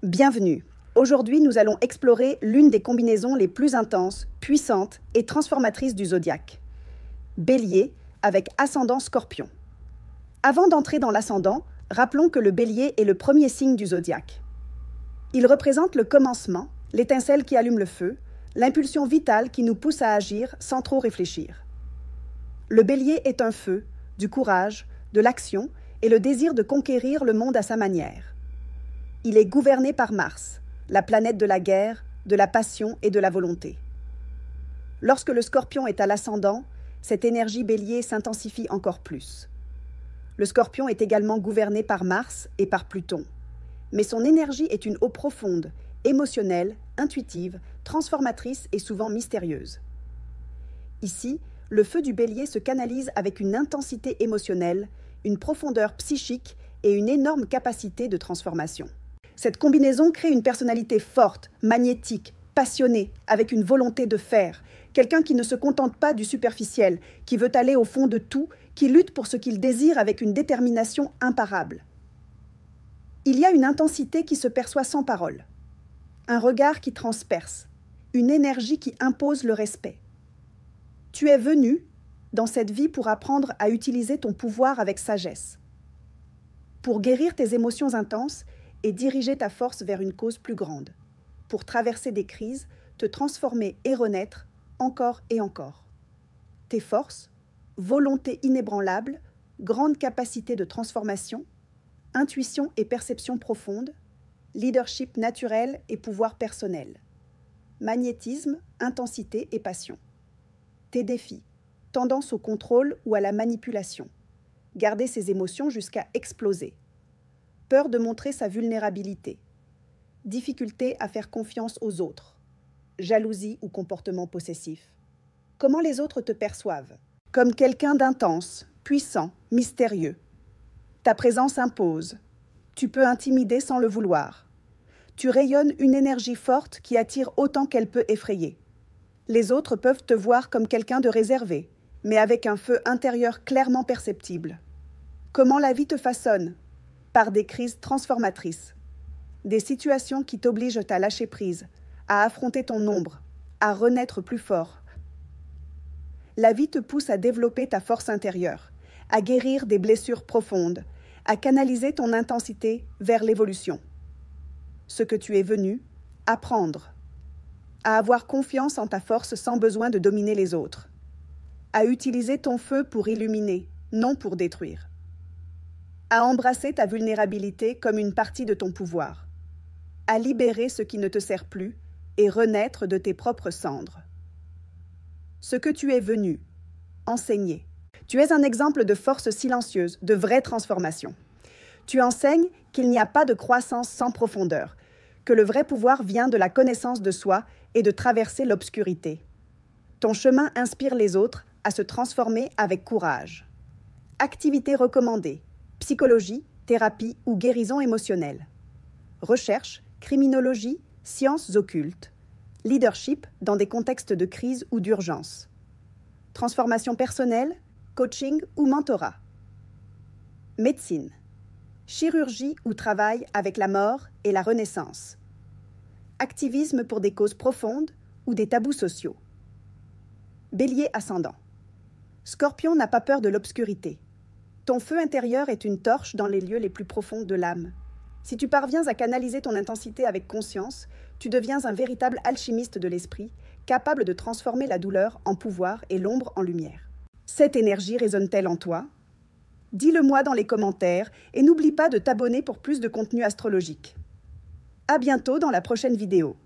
Bienvenue. Aujourd'hui, nous allons explorer l'une des combinaisons les plus intenses, puissantes et transformatrices du zodiaque. Bélier avec ascendant Scorpion. Avant d'entrer dans l'ascendant, rappelons que le Bélier est le premier signe du zodiaque. Il représente le commencement, l'étincelle qui allume le feu, l'impulsion vitale qui nous pousse à agir sans trop réfléchir. Le Bélier est un feu, du courage, de l'action et le désir de conquérir le monde à sa manière. Il est gouverné par Mars, la planète de la guerre, de la passion et de la volonté. Lorsque le Scorpion est à l'ascendant, cette énergie Bélier s'intensifie encore plus. Le Scorpion est également gouverné par Mars et par Pluton. Mais son énergie est une eau profonde, émotionnelle, intuitive, transformatrice et souvent mystérieuse. Ici, le feu du Bélier se canalise avec une intensité émotionnelle, une profondeur psychique et une énorme capacité de transformation. Cette combinaison crée une personnalité forte, magnétique, passionnée, avec une volonté de faire, quelqu'un qui ne se contente pas du superficiel, qui veut aller au fond de tout, qui lutte pour ce qu'il désire avec une détermination imparable. Il y a une intensité qui se perçoit sans parole, un regard qui transperce, une énergie qui impose le respect. Tu es venu dans cette vie pour apprendre à utiliser ton pouvoir avec sagesse, pour guérir tes émotions intenses et diriger ta force vers une cause plus grande, pour traverser des crises, te transformer et renaître encore et encore. Tes forces, volonté inébranlable, grande capacité de transformation, intuition et perception profonde, leadership naturel et pouvoir personnel, magnétisme, intensité et passion. Tes défis, tendance au contrôle ou à la manipulation, garder ses émotions jusqu'à exploser, peur de montrer sa vulnérabilité, difficulté à faire confiance aux autres, jalousie ou comportement possessif. Comment les autres te perçoivent? Comme quelqu'un d'intense, puissant, mystérieux. Ta présence impose. Tu peux intimider sans le vouloir. Tu rayonnes une énergie forte qui attire autant qu'elle peut effrayer. Les autres peuvent te voir comme quelqu'un de réservé, mais avec un feu intérieur clairement perceptible. Comment la vie te façonne? Par des crises transformatrices. Des situations qui t'obligent à lâcher prise, à affronter ton ombre, à renaître plus fort. La vie te pousse à développer ta force intérieure, à guérir des blessures profondes, à canaliser ton intensité vers l'évolution. Ce que tu es venu, apprendre, à avoir confiance en ta force sans besoin de dominer les autres, à utiliser ton feu pour illuminer, non pour détruire, à embrasser ta vulnérabilité comme une partie de ton pouvoir, à libérer ce qui ne te sert plus et renaître de tes propres cendres. Ce que tu es venu, enseigner. Tu es un exemple de force silencieuse, de vraie transformation. Tu enseignes qu'il n'y a pas de croissance sans profondeur, que le vrai pouvoir vient de la connaissance de soi et de traverser l'obscurité. Ton chemin inspire les autres à se transformer avec courage. Activités recommandées, psychologie, thérapie ou guérison émotionnelle. Recherche, criminologie, sciences occultes. Leadership dans des contextes de crise ou d'urgence. Transformation personnelle, coaching ou mentorat. Médecine. Chirurgie ou travail avec la mort et la renaissance. Activisme pour des causes profondes ou des tabous sociaux. Bélier ascendant. Scorpion n'a pas peur de l'obscurité. Ton feu intérieur est une torche dans les lieux les plus profonds de l'âme. Si tu parviens à canaliser ton intensité avec conscience, tu deviens un véritable alchimiste de l'esprit, capable de transformer la douleur en pouvoir et l'ombre en lumière. Cette énergie résonne-t-elle en toi? Dis-le-moi dans les commentaires et n'oublie pas de t'abonner pour plus de contenu astrologique. À bientôt dans la prochaine vidéo.